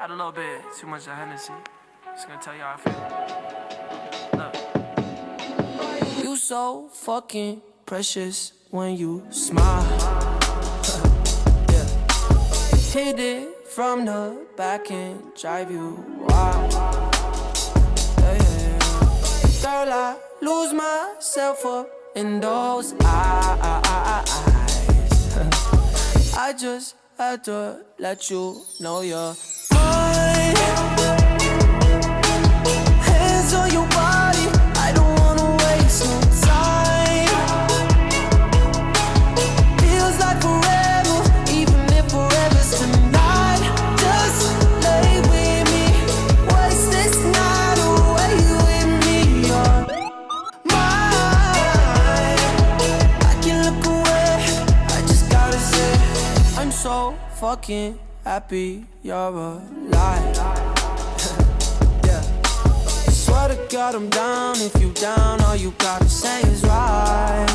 Had a little bit too much of Hennessy. Just gonna tell you how I feel. Look. You so fucking precious when you smile. Yeah. Hit it from the back and drive you wild. Yeah, yeah, yeah. Girl, I lose myself up in those eyes. I just had to let you know you're mine. Hands on your body, I don't wanna waste no time. Feels like forever, even if forever's tonight. Just lay with me, waste this night away with me. You're mine. I can look away, I just gotta say I'm so fucking happy you're alive. Yeah. Swear to God I'm down. If you down, all you gotta say is right.